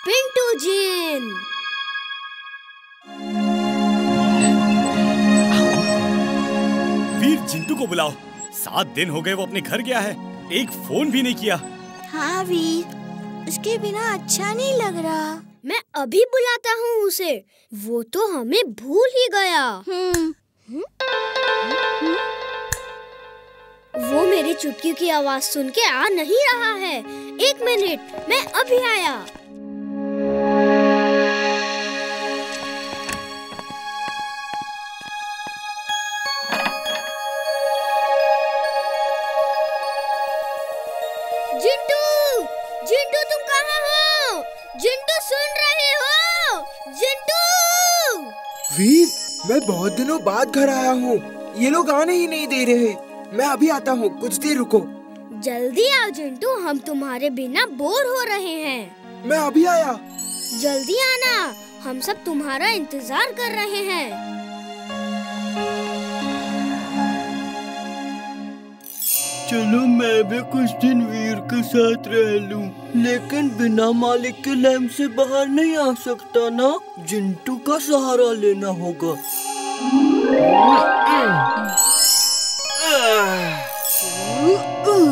पिंटू जिन। वीर, चिंटू को बुलाओ। 7 दिन हो गए वो अपने घर गया है, एक फोन भी नहीं किया। हाँ वीर, उसके बिना अच्छा नहीं लग रहा। मैं अभी बुलाता हूँ उसे, वो तो हमें भूल ही गया। वो मेरी चुटकी की आवाज सुन के आ नहीं रहा है। 1 मिनट, मैं अभी आया। जिंटू, जिंटू तुम कहाँ हो? जिंटू सुन रहे हो? जिंटू! वीर, मैं बहुत दिनों बाद घर आया हूँ। ये लोग आने ही नहीं दे रहे। मैं अभी आता हूँ, कुछ देर रुको। जल्दी आओ जिंटू, हम तुम्हारे बिना बोर हो रहे हैं। मैं अभी आया। जल्दी आना, हम सब तुम्हारा इंतजार कर रहे हैं। चलो मैं भी कुछ दिन वीर के साथ रह लूं, लेकिन बिना मालिक के लैम्प से बाहर नहीं आ सकता ना। जिंटू का सहारा लेना होगा।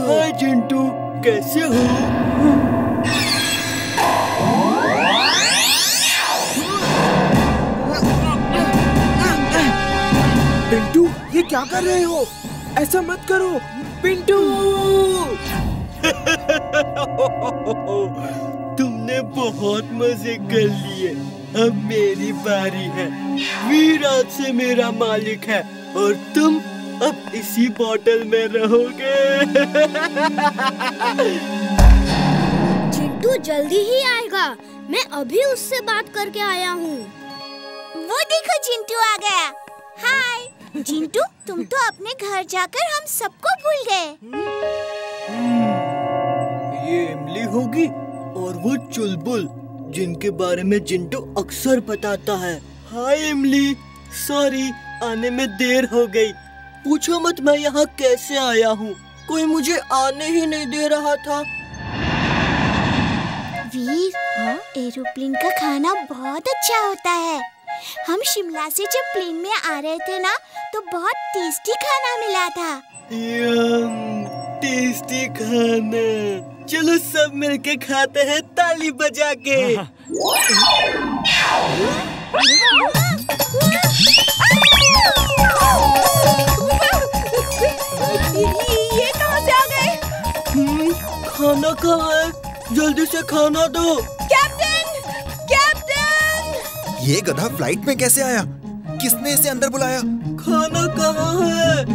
हाय जिंटू, कैसे हो? पिंटू, ये क्या कर रहे हो? ऐसा मत करो पिंटू। तुमने बहुत मजे कर लिए। अब मेरी बारी है। वीर आज से मेरा मालिक है और तुम अब इसी बोतल में रहोगे। जिंटू जल्दी ही आएगा, मैं अभी उससे बात करके आया हूँ। वो देखो जिंटू आ गया। हाय जिंटू, तुम तो अपने घर जाकर हम सबको भूल गए। ये इमली होगी और वो चुलबुल, जिनके बारे में जिंटू अक्सर बताता है। हाय इमली, सॉरी आने में देर हो गई। पूछो मत मैं यहाँ कैसे आया हूँ, कोई मुझे आने ही नहीं दे रहा था। वीर, एरोप्लेन का खाना बहुत अच्छा होता है। हम शिमला से जब प्लेन में आ रहे थे ना, तो बहुत टेस्टी खाना मिला था। टेस्टी खाना। चलो सब मिलके खाते हैं ताली बजा के। ये कहाँ से आ गए? खाना कहाँ है? जल्दी से खाना दो। Captain, captain! ये गधा फ्लाइट में कैसे आया? किसने इसे अंदर बुलाया? खाना कहाँ है?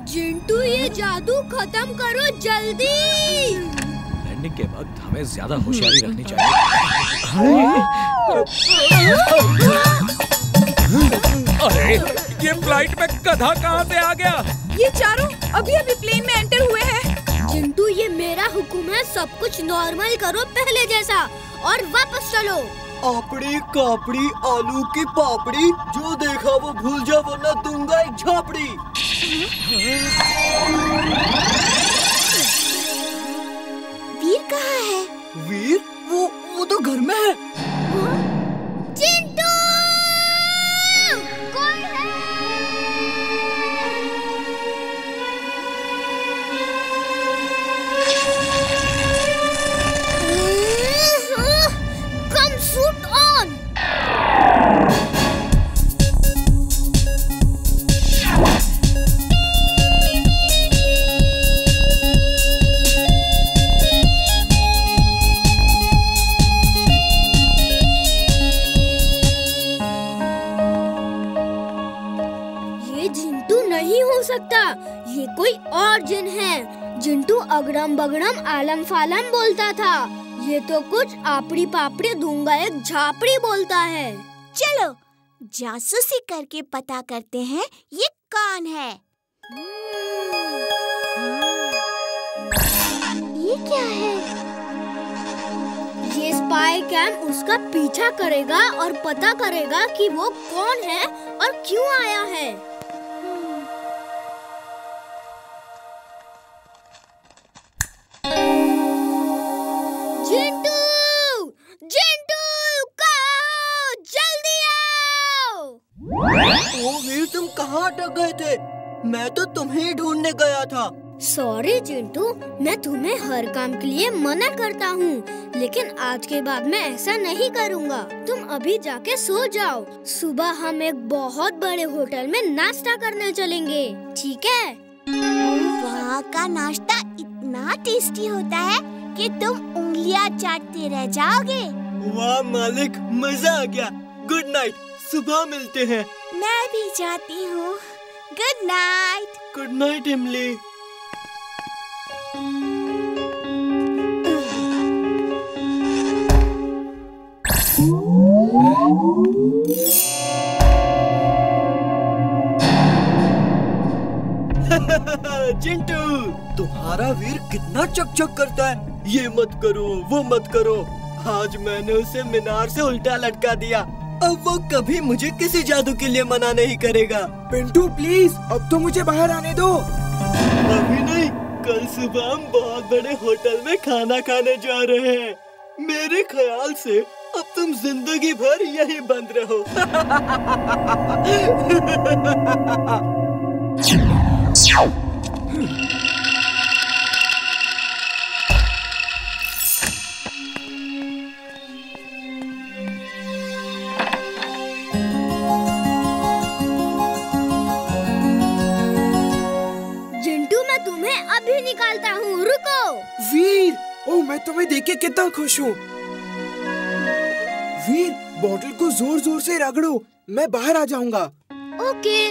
जिंटू, ये जादू खत्म करो जल्दी। लैंडिंग के वक्त हमें ज्यादा होशियारी रखनी चाहिए। अरे ये फ्लाइट में गधा कहाँ से आ गया? ये चारों अभी अभी प्लेन में एंटर हुए हैं। जिंटू, ये मेरा हुक्म है, सब कुछ नॉर्मल करो पहले जैसा और वापस चलो। आपड़ी कापड़ी आलू की पापड़ी, जो देखा वो भूल जा वरना दूंगा एक झापड़ी। वीर कहाँ है? वीर? वो तो घर में है। जिंटू! कोई है? Come shoot on! ये जिंटू नहीं हो सकता, ये कोई और जिन है। जिंटू अगड़म बगड़म आलम फालम बोलता था, ये तो कुछ आपड़ी पापड़ी दूंगा एक झापड़ी बोलता है। चलो जासूसी करके पता करते हैं ये कौन है। ये क्या है? स्पाई कैम उसका पीछा करेगा और पता करेगा कि वो कौन है और क्यों आया है। जिंटू, जिंटू, कहाँ? जल्दी आओ। ओ वीर, तुम कहाँ अटक गए थे? मैं तो तुम्हें ही ढूंढने गया था। सॉरी जिंटू, मैं तुम्हें हर काम के लिए मना करता हूँ, लेकिन आज के बाद मैं ऐसा नहीं करूँगा। तुम अभी जाके सो जाओ। सुबह हम एक बहुत बड़े होटल में नाश्ता करने चलेंगे, ठीक है? वहाँ का नाश्ता इतना टेस्टी होता है कि तुम उंगलियाँ चाटते रह जाओगे। वाह मालिक, मजा आ गया। गुड नाइट, सुबह मिलते हैं। मैं भी जाती हूँ। Good night. गुड नाइट इमली। चिंटू, तुम्हारा वीर कितना चकचक करता है। ये मत करो, वो मत करो। आज मैंने उसे मीनार से उल्टा लटका दिया। अब वो कभी मुझे किसी जादू के लिए मना नहीं करेगा। पिंटू प्लीज, अब तो मुझे बाहर आने दो। अभी नहीं, कल सुबह हम बहुत बड़े होटल में खाना खाने जा रहे हैं। मेरे ख्याल से अब तुम जिंदगी भर यही बंद रहो। जिंटू, मैं तुम्हें अभी निकालता हूँ, रुको। वीर, ओ मैं तुम्हें देख के कितना खुश हूँ। वीर, बॉटल को जोर जोर से रगड़ो, मैं बाहर आ जाऊंगा। ओके।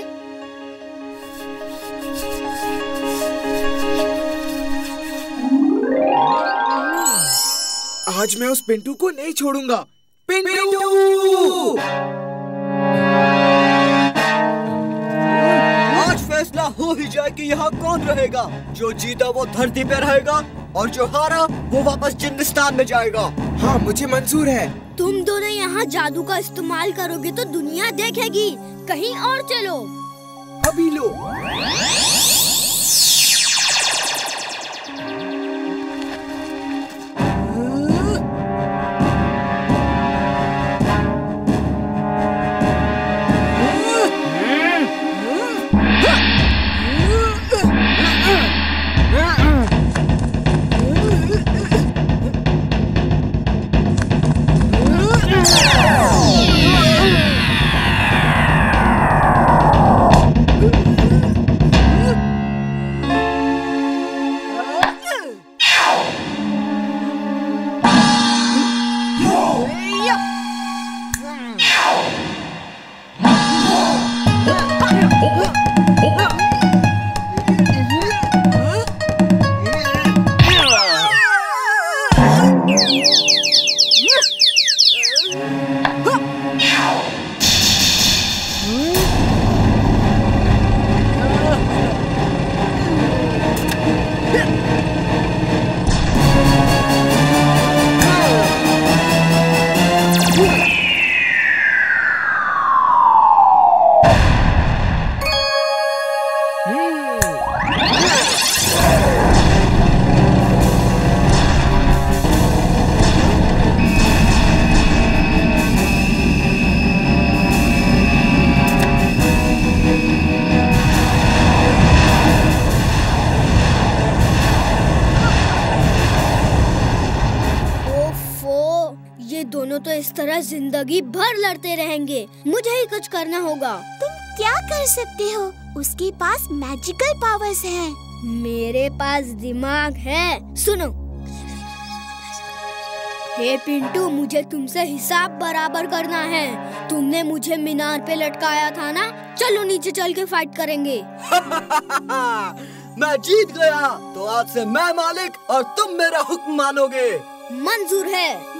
आज मैं उस पिंटू को नहीं छोड़ूंगा। पिंटू! आज फैसला हो ही जाए कि यहाँ कौन रहेगा। जो जीता वो धरती पे रहेगा और जो हारा वो वापस जिंदस्तान में जाएगा। हाँ, मुझे मंजूर है। तुम दोनों यहाँ जादू का इस्तेमाल करोगे तो दुनिया देखेगी। कहीं और चलो। अभी लो। दोनों तो इस तरह जिंदगी भर लड़ते रहेंगे। मुझे ही कुछ करना होगा। तुम क्या कर सकते हो? उसके पास मैजिकल पावर्स हैं। मेरे पास दिमाग है। सुनो, हे पिंटू, मुझे तुमसे हिसाब बराबर करना है। तुमने मुझे मीनार पे लटकाया था ना? चलो नीचे चल के फाइट करेंगे। मैं जीत गया तो आज से मैं मालिक और तुम मेरा हुक्म मानोगे। मंजूर है।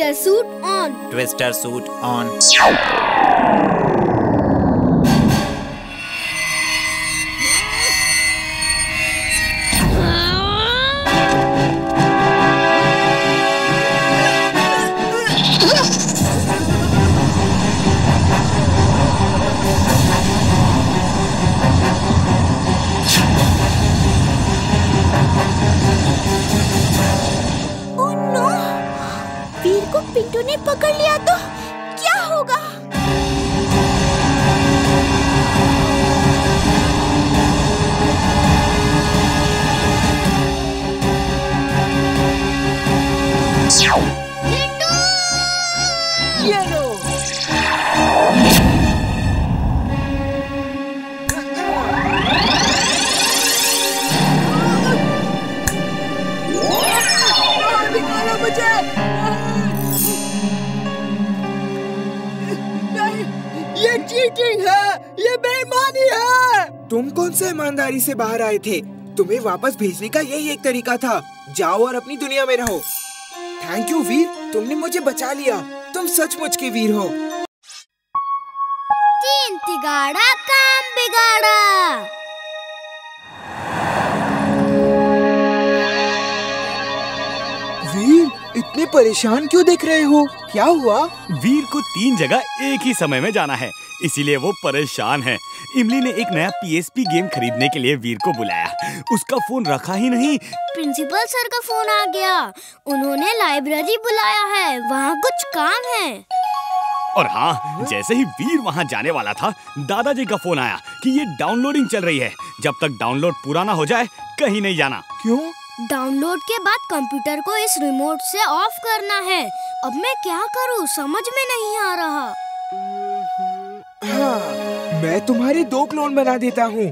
Twister suit on. Twister suit on. Pintu ने पकड़ लिया तो क्या होगा? ये लो। निकालो मुझे। ये चीटिंग है, ये बेईमानी है। तुम कौन से ईमानदारी से बाहर आए थे? तुम्हें वापस भेजने का यही एक तरीका था। जाओ और अपनी दुनिया में रहो। थैंक यू वीर, तुमने मुझे बचा लिया। तुम सचमुच के वीर हो। तीन तिगाड़ा काम बिगाड़ा। वीर, इतने परेशान क्यों दिख रहे हो? क्या हुआ? वीर को 3 जगह एक ही समय में जाना है, इसीलिए वो परेशान है। इमली ने एक नया PSP गेम खरीदने के लिए वीर को बुलाया। उसका फोन रखा ही नहीं। प्रिंसिपल सर का फोन आ गया। उन्होंने लाइब्रेरी बुलाया है, वहाँ कुछ काम है। और हाँ, जैसे ही वीर वहाँ जाने वाला था, दादाजी का फोन आया कि ये डाउनलोडिंग चल रही है। जब तक डाउनलोड पूरा ना हो जाए कहीं नहीं जाना। क्यों? डाउनलोड के बाद कंप्यूटर को इस रिमोट से ऑफ करना है। अब मैं क्या करूँ, समझ में नहीं आ रहा। हाँ, मैं तुम्हारे 2 क्लोन बना देता हूँ।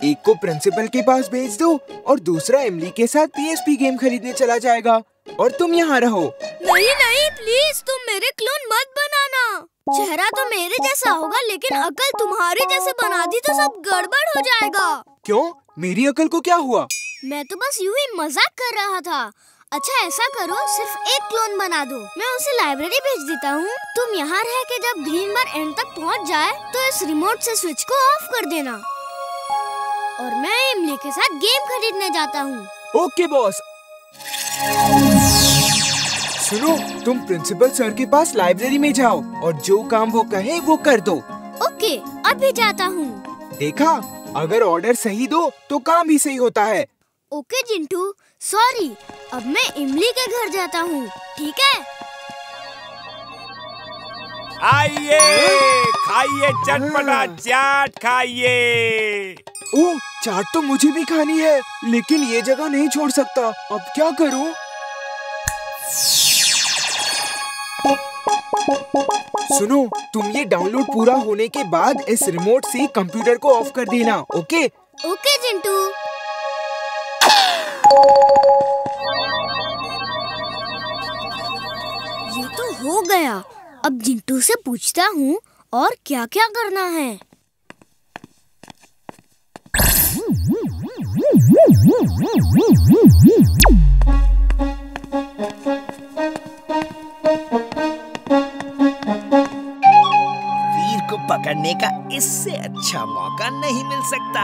एक को प्रिंसिपल के पास भेज दो और दूसरा इमली के साथ PSP गेम खरीदने चला जाएगा और तुम यहाँ रहो। नहीं नहीं, प्लीज तुम मेरे क्लोन मत बनाना। चेहरा तो मेरे जैसा होगा, लेकिन अकल तुम्हारे जैसे बना दी तो सब गड़बड़ हो जाएगा। क्यों? मेरी अकल को क्या हुआ? मैं तो बस यूं ही मजाक कर रहा था। अच्छा ऐसा करो, सिर्फ एक क्लोन बना दो, मैं उसे लाइब्रेरी भेज देता हूँ। तुम यहाँ रह के जब ग्रीन बार एंड तक पहुँच जाए तो इस रिमोट से स्विच को ऑफ कर देना और मैं इमली के साथ गेम खरीदने जाता हूँ। Okay boss. सुनो, तुम प्रिंसिपल सर के पास लाइब्रेरी में जाओ और जो काम वो कहे वो कर दो। ओके, अभी जाता हूँ। देखा, अगर ऑर्डर सही दो तो काम भी सही होता है। Okay Jintu, sorry. अब मैं इमली के घर जाता हूँ, ठीक है? आइए, खाइए चटपटा चाट खाइए। ओह, चाट तो मुझे भी खानी है, लेकिन ये जगह नहीं छोड़ सकता। अब क्या करूँ? सुनो, तुम ये डाउनलोड पूरा होने के बाद इस रिमोट से कंप्यूटर को ऑफ कर देना। ओके? ओके जिंटू। ये तो हो गया। अब जिंटू से पूछता हूँ और क्या क्या करना है। वीर को पकड़ने का इससे अच्छा मौका नहीं मिल सकता।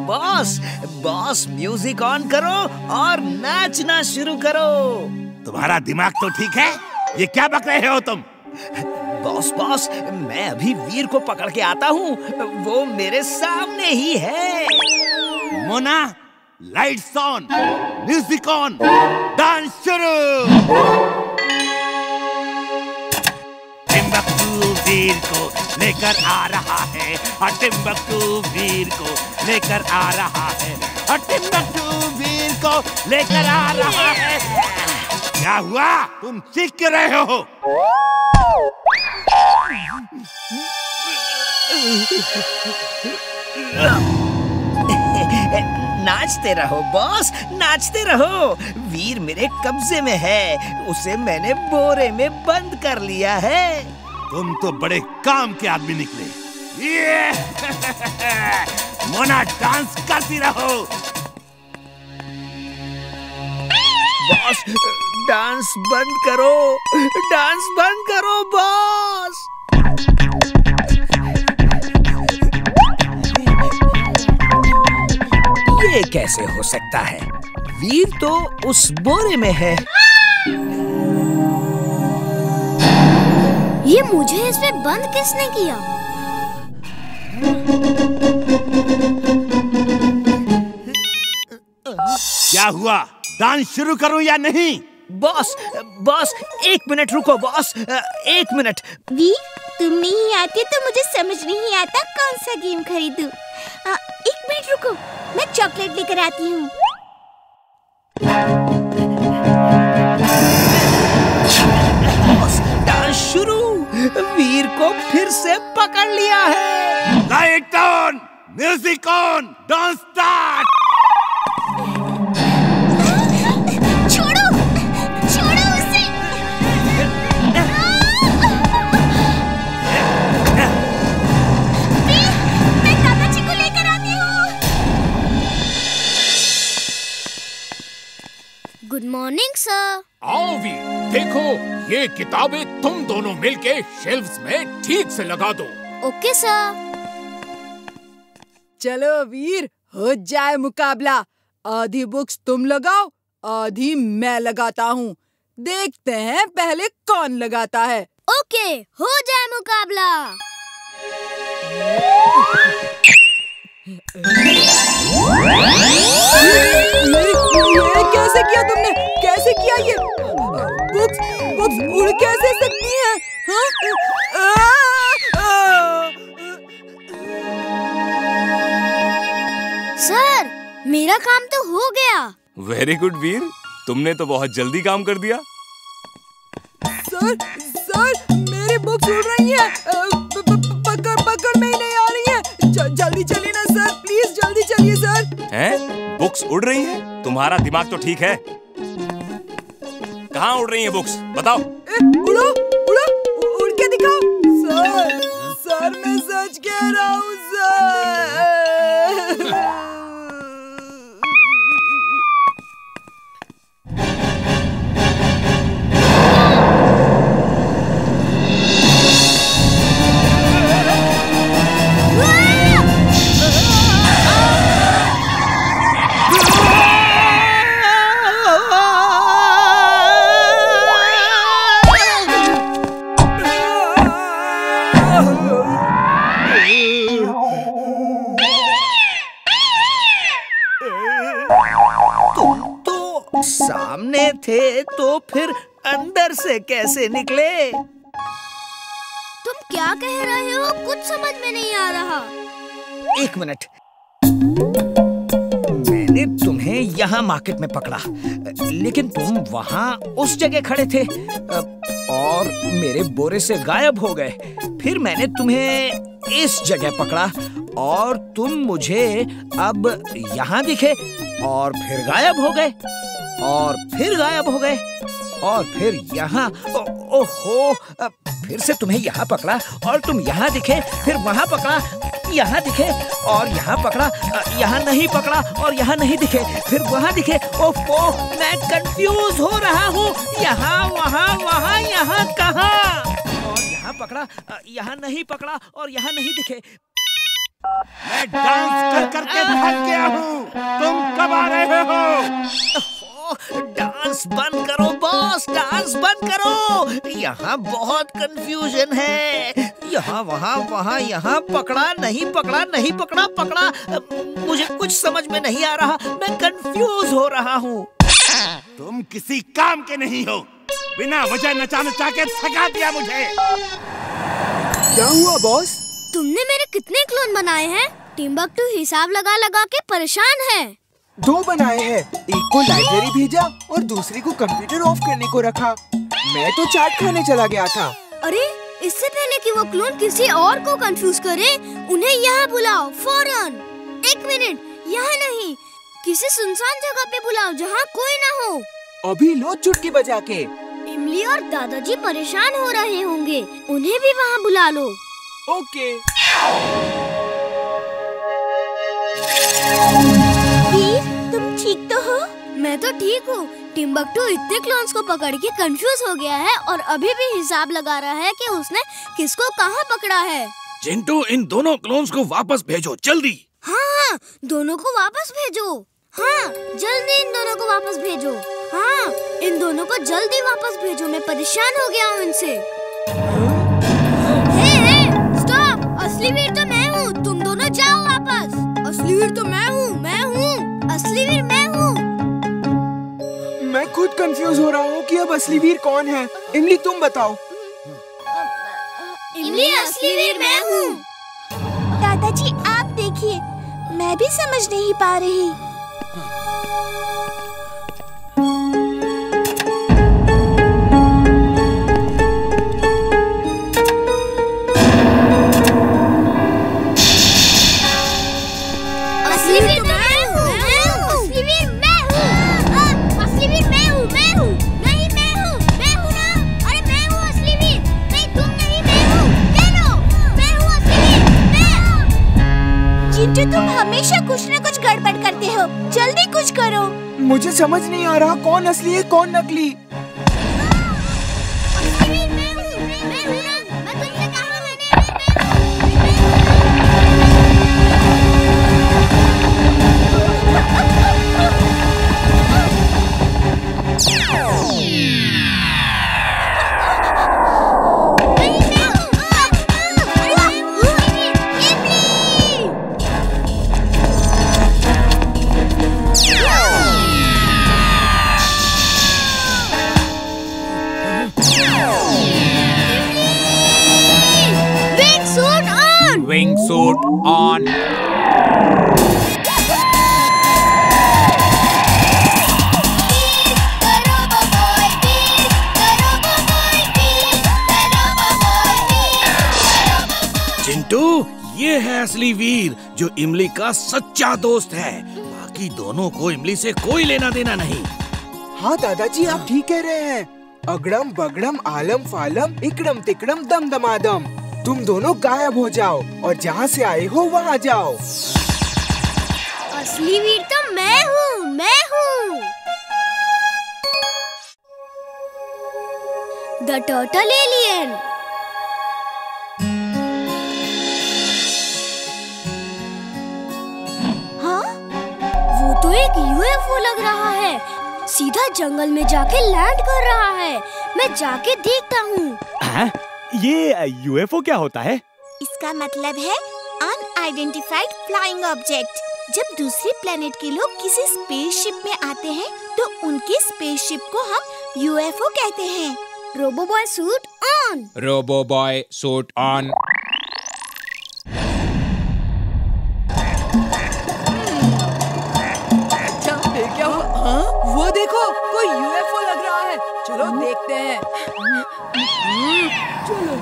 बॉस, बॉस म्यूजिक ऑन करो और नाचना शुरू करो। तुम्हारा दिमाग तो ठीक है? ये क्या बक रहे हो तुम? बॉस बॉस, मैं अभी वीर को पकड़ के आता हूँ, वो मेरे सामने ही है। Mona, lights on, music on, dance शुरू। टिम्बकटू वीर को लेकर आ रहा है, टिम्बकटू वीर को लेकर आ रहा है, टिम्बकटू वीर को लेकर आ रहा है। क्या हुआ? तुम चीख क्यों रहे हो? नाचते रहो बॉस, नाचते रहो। वीर मेरे कब्जे में है, उसे मैंने बोरे में बंद कर लिया है। तुम तो बड़े काम के आदमी निकले। मोना, डांस करती रहो। बॉस, डांस बंद करो, डांस बंद करो बॉस। ये कैसे हो सकता है? वीर तो उस बोरे में है। ये मुझे इसमें बंद किसने किया? क्या हुआ? डांस शुरू करूं या नहीं? बॉस, बॉस, 1 मिनट रुको बॉस, 1 मिनट। वीर, तुम नहीं आते तो मुझे समझ नहीं आता कौन सा गेम खरीदूं। 1 मिनट रुको, मैं चॉकलेट लेकर आती हूँ। बॉस, डांस शुरू। वीर को फिर से पकड़ लिया है। Light on, music on, dance start. छोड़ो, छोड़ो उसे। वीर, मैं दादाजी को लेकर आती हूँ। Good morning sir. आओ वीर, देखो ये किताबें तुम दोनों मिलके शेल्फ्स में ठीक से लगा दो। Okay sir. चलो वीर, हो जाए मुकाबला। आधी बुक्स तुम लगाओ, आधी मैं लगाता हूँ। देखते हैं पहले कौन लगाता है। ओके, हो जाए मुकाबला। ये कैसे किया तुमने? कैसे किया ये? बुक्स, बुक्स उड़ कैसे सकती हैं? सर, मेरा काम तो हो गया। वेरी गुड वीर, तुमने तो बहुत जल्दी काम कर दिया। सर, सर, मेरी बुक्स उड़ रही हैं। पकड़ में ही नहीं आ रही हैं। जल्दी चलिए ना सर, प्लीज जल्दी चलिए सर। हैं? बुक्स उड़ रही हैं? तुम्हारा दिमाग तो ठीक है। कहाँ उड़ रही हैं बुक्स? बताओ। उड़ो, उड़ो, उड़ के दिखाओ। सर, सर मैं सच कह रहा हूँ सर। सामने थे तो फिर अंदर से कैसे निकले? तुम क्या कह रहे हो? कुछ समझ में नहीं आ रहा। 1 मिनट। मैंने तुम्हें यहाँ मार्केट में पकड़ा, लेकिन तुम वहाँ उस जगह खड़े थे और मेरे बोरे से गायब हो गए। फिर मैंने तुम्हें इस जगह पकड़ा और तुम मुझे अब यहाँ दिखे और फिर गायब हो गए और फिर गायब हो गए और फिर यहाँ। ओहो, फिर से तुम्हें यहाँ पकड़ा और तुम यहाँ दिखे, फिर वहाँ पकड़ा, यहाँ दिखे और यहाँ पकड़ा, यहाँ नहीं पकड़ा और यहाँ नहीं दिखे, फिर वहाँ दिखे। ओफो, मैं कंफ्यूज हो रहा हूँ। यहाँ, वहाँ, वहाँ, यहाँ कहाँ? और यहाँ पकड़ा, यहाँ नहीं पकड़ा और यहाँ नहीं दिखे। मैं डांस कर करके थक गया हूँ। तुम कब आ रहे हो? डांस बंद करो बॉस, डांस बंद करो। यहाँ बहुत कंफ्यूजन है। यहाँ, वहाँ, वहाँ, यहाँ पकड़ा, नहीं पकड़ा, नहीं पकड़ा, पकड़ा। मुझे कुछ समझ में नहीं आ रहा। मैं कंफ्यूज हो रहा हूँ। तुम किसी काम के नहीं हो। बिना वजह नचा नचा के थका दिया मुझे। क्या हुआ बॉस? तुमने मेरे कितने क्लोन बनाए हैं? टिम्बकटू हिसाब लगा लगा के परेशान है। 2 बनाए हैं, एक को लाइब्रेरी भेजा और दूसरे को कंप्यूटर ऑफ करने को रखा। मैं तो चाट खाने चला गया था। अरे, इससे पहले कि वो क्लोन किसी और को कंफ्यूज करे, उन्हें यहाँ बुलाओ फौरन। 1 मिनट, यहाँ नहीं, किसी सुनसान जगह पे बुलाओ जहाँ कोई ना हो। अभी लो चुटकी बजा के। इमली और दादाजी परेशान हो रहे होंगे, उन्हें भी वहाँ बुला लो। ओके। वीर, तुम ठीक तो हो? मैं तो ठीक हूँ। टिम्बकटू इतने क्लोन्स को पकड़ के कंफ्यूज हो गया है और अभी भी हिसाब लगा रहा है कि उसने किसको कहाँ पकड़ा है। चिंटू, इन दोनों क्लोन्स को वापस भेजो जल्दी। हाँ, दोनों को वापस भेजो। हाँ, जल्दी इन दोनों को वापस भेजो। हाँ, इन दोनों को जल्दी वापस भेजो। मैं परेशान हो गया हूँ इनसे। हे, स्टॉप! असली वीर तो मैं हूँ, तुम दोनों जाओ वापस। असली वीर तो मैं हूँ, असली वीर मैं हूँ। मैं खुद कंफ्यूज हो रहा हूँ कि अब असली वीर कौन है। इमली, तुम बताओ। इमली, असली वीर मैं हूँ। दादाजी आप देखिए, मैं भी समझ नहीं पा रही। असली वीर तो मैं हूँ, असली वीर मैं हूँ, असली वीर मैं हूँ, नहीं मैं हूँ ना, अरे मैं हूँ असली वीर, नहीं तुम नहीं, मैं हूँ, ले लो, मैं हूँ असली वीर, चिंटू, तुम हमेशा कुछ न कुछ गड़बड़ करते हो, जल्दी कुछ करो। मुझे समझ नहीं आ रहा कौन असली है कौन नकली। असली वीर मैं हूँ ना, मैं तुमसे कहा मैंने, Wing suit on. चिंटू, ये है असली वीर जो इमली का सच्चा दोस्त है। बाकी दोनों को इमली से कोई लेना देना नहीं। हाँ दादाजी, आप ठीक कह रहे हैं। अगड़म बगड़म आलम फालम इकड़म तिकड़म दम दमादम। तुम दोनों गायब हो जाओ और जहाँ से आए हो वहाँ जाओ। असली वीर तो मैं हूँ, द टर्टल एलियन। हाँ? वो तो एक यूएफओ लग रहा है, सीधा जंगल में जाके लैंड कर रहा है। मैं जाके देखता हूँ। ये यूएफओ क्या होता है? इसका मतलब है अनआइडेंटिफाइड फ्लाइंग ऑब्जेक्ट। जब दूसरे प्लेनेट के लोग किसी स्पेसशिप में आते हैं तो उनके स्पेसशिप को हम यूएफओ कहते हैं। Robo boy suit on. Robo boy suit on. अच्छा, ये क्या हुआ? हाँ? वो देखो, कोई यूएफओ लग रहा है। चलो देखते हैं। चलो।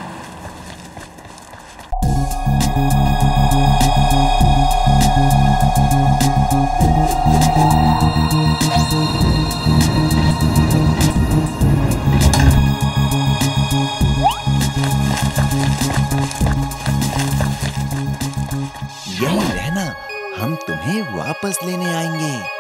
यहीं रहना, हम तुम्हें वापस लेने आएंगे।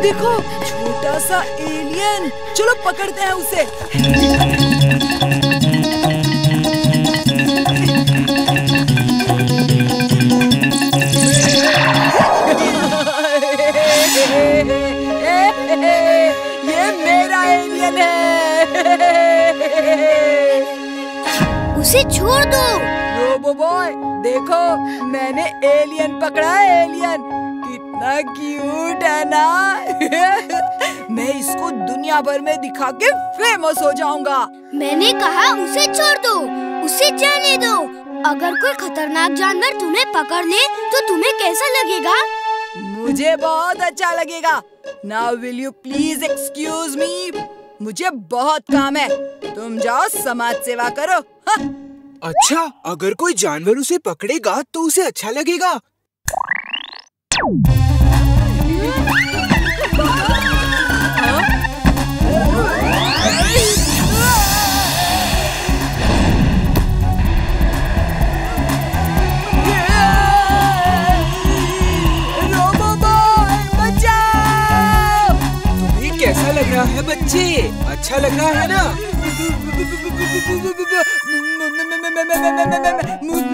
देखो, छोटा सा एलियन। चलो पकड़ते हैं उसे। ये मेरा एलियन है। उसे छोड़ दो। रोबो बॉय, देखो मैंने एलियन पकड़ा है। एलियन कितना क्यूट है ना। मैं इसको दुनिया भर में दिखा के फेमस हो जाऊंगा। मैंने कहा उसे छोड़ दो, उसे जाने दो। अगर कोई खतरनाक जानवर तुम्हें पकड़ ले तो तुम्हें कैसा लगेगा? मुझे बहुत अच्छा लगेगा। Now will you please excuse me? मुझे बहुत काम है, तुम जाओ समाज सेवा करो। हाँ। अच्छा, अगर कोई जानवर उसे पकड़ेगा तो उसे अच्छा लगेगा। तुम्हें कैसा लग रहा है बच्चे? अच्छा लग रहा है ना?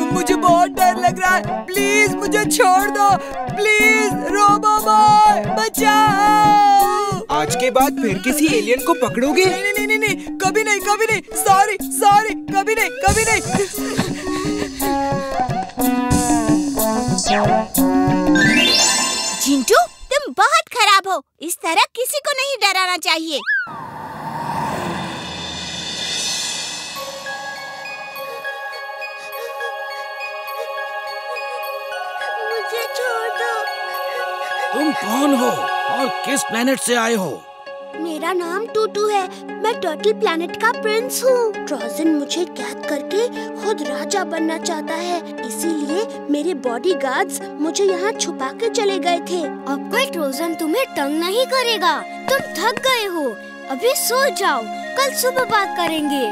मुझे बहुत डर लग रहा है। प्लीज मुझे छोड़ दो, प्लीज रोबो बॉय बचाओ। आज के बाद फिर किसी एलियन को पकड़ोगे? नहीं, कभी नहीं, कभी नहीं। सॉरी, कभी नहीं, कभी नहीं। चिंटू, तुम बहुत खराब हो। इस तरह किसी को नहीं डराना चाहिए। मुझे छोड़ दो। तुम कौन हो और किस प्लेनेट से आए हो? मेरा नाम टूटू है। मैं टर्टल प्लैनेट का प्रिंस हूँ। ट्रोजन मुझे कैद करके खुद राजा बनना चाहता है, इसीलिए मेरे बॉडीगार्ड्स मुझे यहाँ छुपा के चले गए थे। अब कोई ट्रोजन तुम्हें तंग नहीं करेगा। तुम थक गए हो, अभी सो जाओ, कल सुबह बात करेंगे।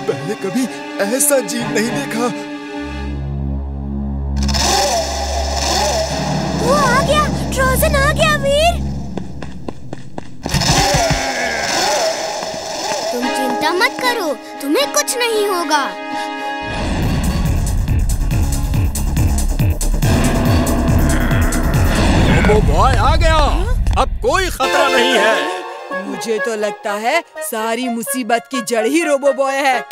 पहले कभी ऐसा जीव नहीं देखा। वो आ गया, ट्रोजन आ गया वीर। तुम चिंता मत करो, तुम्हें कुछ नहीं होगा। रोबो बॉय आ गया, अब कोई खतरा नहीं है। मुझे तो लगता है सारी मुसीबत की जड़ ही रोबो बॉय है।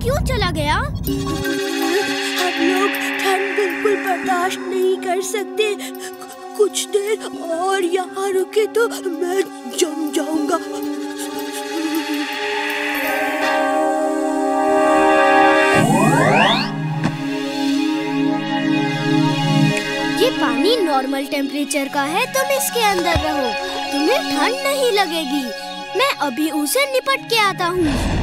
क्यों चला गया? हम लोग ठंड बिल्कुल बर्दाश्त नहीं कर सकते। कुछ देर और यहाँ रुके तो मैं जम जाऊंगा। ये पानी नॉर्मल टेम्परेचर का है, तुम इसके अंदर रहो, तुम्हें ठंड नहीं लगेगी। मैं अभी उसे निपट के आता हूँ।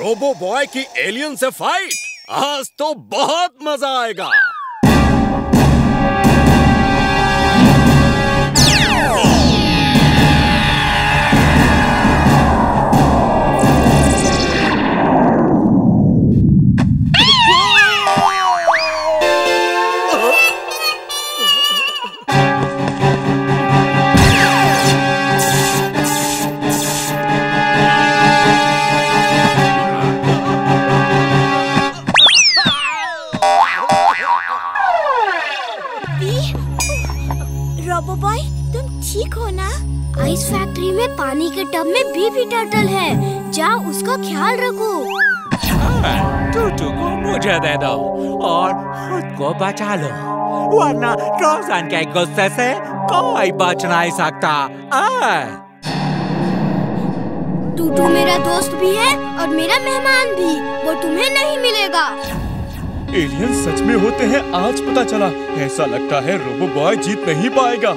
रोबो बॉय की एलियन से फाइट, आज तो बहुत मजा आएगा। रोबो बॉय, तुम ठीक हो ना? आइस फैक्ट्री में पानी के टब में बेबी टर्टल है, जाओ उसका ख्याल रखो। टूटू को मुझे दे दो और खुद को बचा लो, वरना ट्रोजन के गुस्से से कोई बच नहीं सकता। टूटू मेरा दोस्त भी है और मेरा मेहमान भी, वो तुम्हें नहीं मिलेगा। एलियन सच में होते हैं, आज पता चला। ऐसा लगता है रोबो बॉय जीत नहीं पाएगा।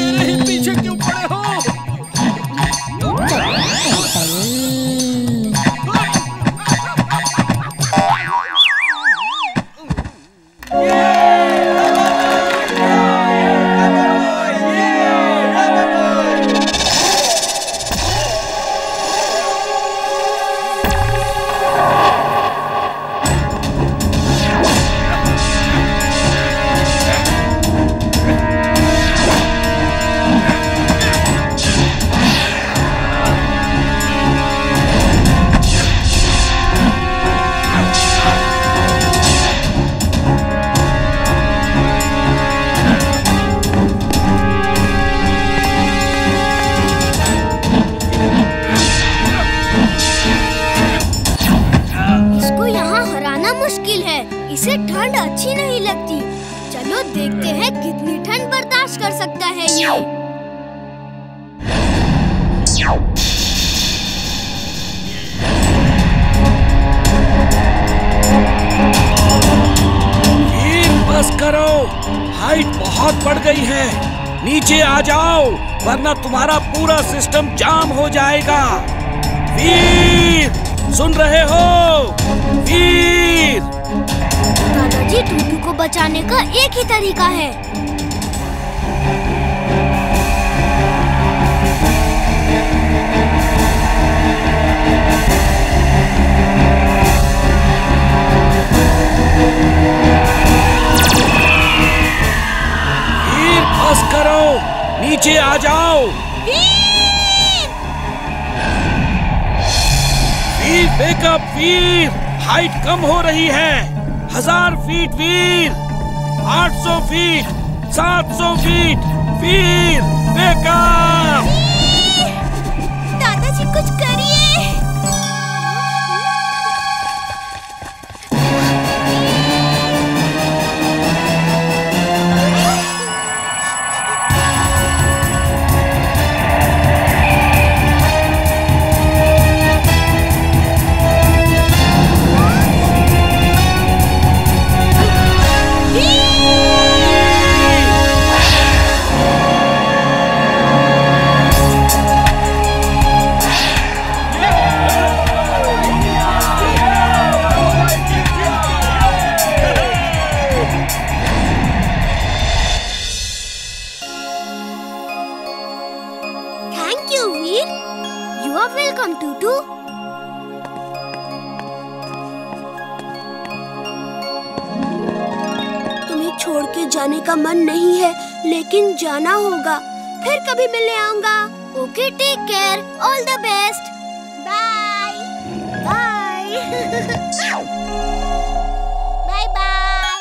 मेरे पीछे क्यों पड़े हो? इसे ठंड अच्छी नहीं लगती। चलो देखते हैं कितनी ठंड बर्दाश्त कर सकता है ये। बस करो, हाइट बहुत बढ़ गई है, नीचे आ जाओ वरना तुम्हारा पूरा सिस्टम जाम हो जाएगा। वीर, सुन रहे हो? वीर! दादाजी, टूटू को बचाने का एक ही तरीका है। वीर, बस करो, नीचे आ जाओ। वीर, वेक अप वीर, हाइट कम हो रही है। 1000 फीट वीर, 800 फीट, 700 फीट, वीर वेक अप। दादाजी कुछ करिए। छोड़ के जाने का मन नहीं है, लेकिन जाना होगा। फिर कभी मिलने आऊंगा। Okay, take care, all the best. Bye bye. Bye bye.